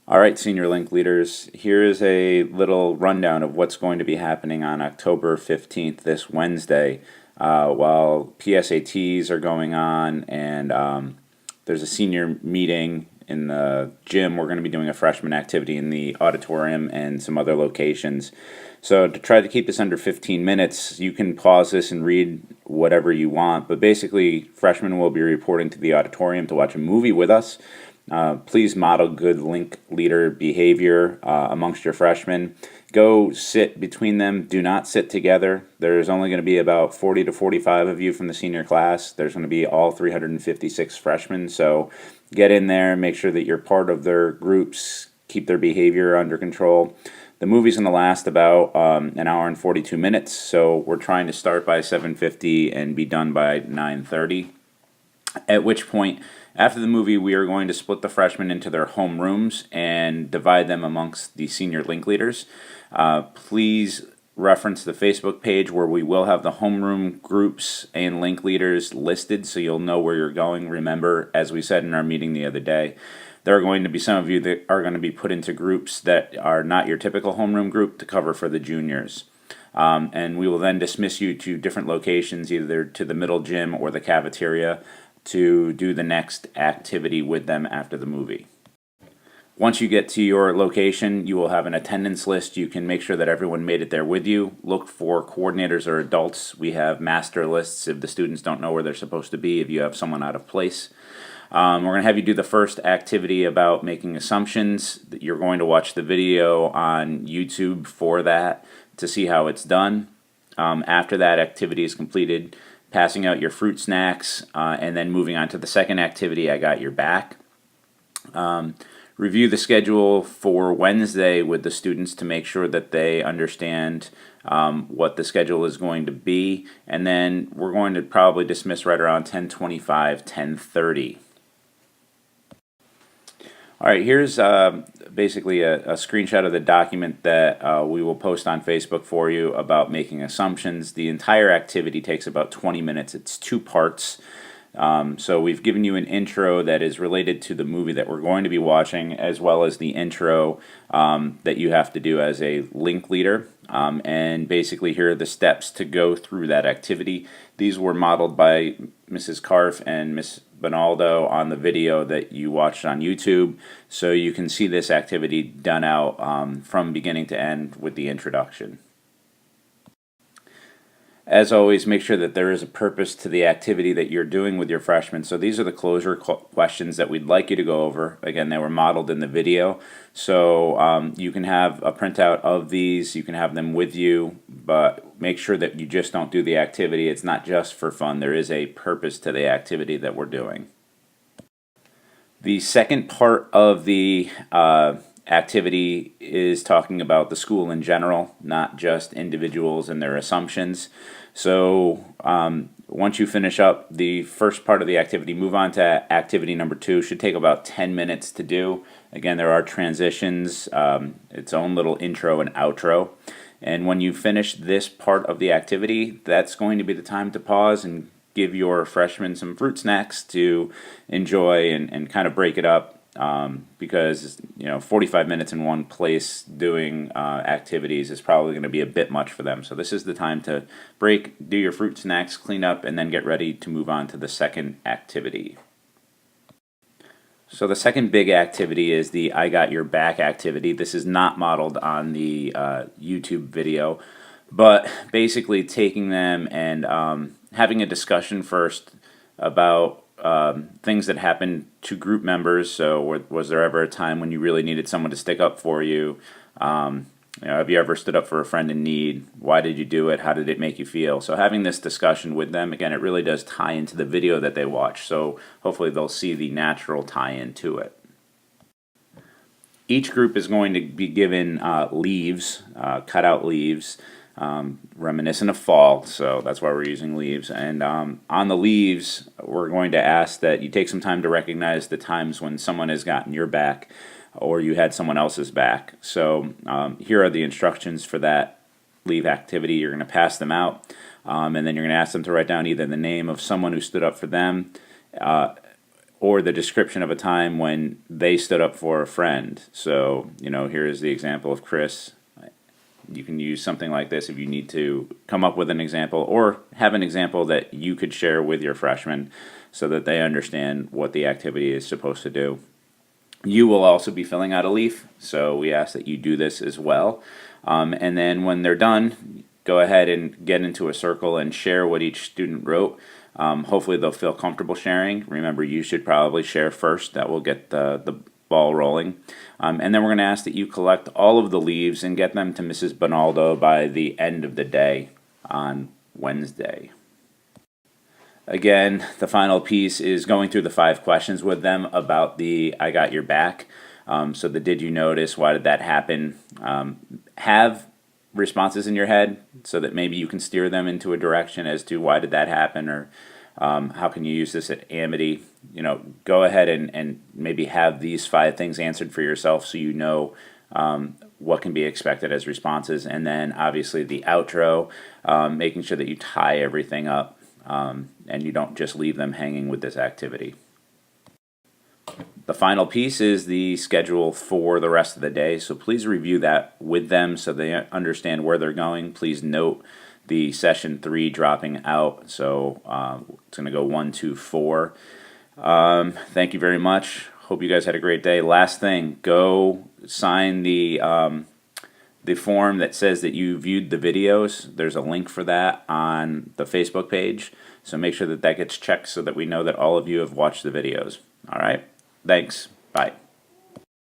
All right, Senior Link leaders, here is a little rundown of what's going to be happening on October 15th, this Wednesday, while PSATs are going on and there's a senior meeting in the gym. We're going to be doing a freshman activity in the auditorium and some other locations. So to try to keep this under 15 minutes, you can pause this and read whatever you want, but basically freshmen will be reporting to the auditorium to watch a movie with us. Please model good link leader behavior amongst your freshmen. Go sit between them. Do not sit together. There's only going to be about 40 to 45 of you from the senior class. There's going to be all 356 freshmen. So get in there, make sure that you're part of their groups, keep their behavior under control. The movie's going to last about an hour and 42 minutes. So we're trying to start by 7:50 and be done by 9:30. At which point, after the movie, we are going to split the freshmen into their home rooms and divide them amongst the senior link leaders. Please reference the Facebook page where we will have the homeroom groups and link leaders listed so you'll know where you're going. Remember, as we said in our meeting the other day, there are going to be some of you that are going to be put into groups that are not your typical homeroom group to cover for the juniors. And we will then dismiss you to different locations, either to the middle gym or the cafeteria, to do the next activity with them after the movie. Once you get to your location, you will have an attendance list. You can make sure that everyone made it there with you. Look for coordinators or adults. We have master lists if the students don't know where they're supposed to be, if you have someone out of place. We're going to have you do the first activity about making assumptions. You're going to watch the video on YouTube for that to see how it's done. After that activity is completed, passing out your fruit snacks, and then moving on to the second activity, I Got Your Back. Review the schedule for Wednesday with the students to make sure that they understand what the schedule is going to be, and then we're going to probably dismiss right around 10:25, 10:30. All right, here's basically a screenshot of the document that we will post on Facebook for you about making assumptions. The entire activity takes about 20 minutes. It's 2 parts. So we've given you an intro that is related to the movie that we're going to be watching, as well as the intro that you have to do as a link leader. And basically here are the steps to go through that activity. These were modeled by Mrs. Karf and Miss Bonaldo on the video that you watched on YouTube, so you can see this activity done out from beginning to end with the introduction. As always, make sure that there is a purpose to the activity that you're doing with your freshmen. So these are the closure questions that we'd like you to go over. Again, they were modeled in the video. So you can have a printout of these. You can have them with you, but make sure that you just don't do the activity. It's not just for fun. There is a purpose to the activity that we're doing. The second part of the activity is talking about the school in general, not just individuals and their assumptions. So once you finish up the first part of the activity, move on to activity number 2. Should take about 10 minutes to do. Again, there are transitions, its own little intro and outro. And when you finish this part of the activity, that's going to be the time to pause and give your freshmen some fruit snacks to enjoy and kind of break it up. Because 45 minutes in one place doing activities is probably going to be a bit much for them. So this is the time to break, do your fruit snacks, clean up, and then get ready to move on to the second activity. So the second big activity is the I Got Your Back activity. This is not modeled on the YouTube video, but basically taking them and having a discussion first about things that happened to group members. So was there ever a time when you really needed someone to stick up for you? Have you ever stood up for a friend in need? Why did you do it? How did it make you feel? So having this discussion with them, again, it really does tie into the video that they watch. So hopefully they'll see the natural tie-in to it. Each group is going to be given leaves, cutout leaves, reminiscent of fall, so that's why we're using leaves. And on the leaves, we're going to ask that you take some time to recognize the times when someone has gotten your back or you had someone else's back. So here are the instructions for that leave activity. You're going to pass them out, and then you're going to ask them to write down either the name of someone who stood up for them, or the description of a time when they stood up for a friend. So, here is the example of Chris. You can use something like this if you need to come up with an example or have an example that you could share with your freshmen so that they understand what the activity is supposed to do. You will also be filling out a leaf, so we ask that you do this as well. And then when they're done, go ahead and get into a circle and share what each student wrote. Hopefully they'll feel comfortable sharing. Remember, you should probably share first. That will get the ball rolling. And then we're going to ask that you collect all of the leaves and get them to Mrs. Bonaldo by the end of the day on Wednesday. Again, the final piece is going through the 5 questions with them about the I got your back. So the did you notice, why did that happen? Have responses in your head so that maybe you can steer them into a direction as to why did that happen, or how can you use this at Amity. Go ahead and maybe have these 5 things answered for yourself so you know what can be expected as responses. And then obviously the outro, making sure that you tie everything up and you don't just leave them hanging with this activity. The final piece is the schedule for the rest of the day, so please review that with them so they understand where they're going. Please note the session 3 dropping out, so it's going to go 1, 2, 4. Thank you very much. Hope you guys had a great day. Last thing, go sign the form that says that you viewed the videos. There's a link for that on the Facebook page, so make sure that gets checked so that we know that all of you have watched the videos. All right, thanks. Bye.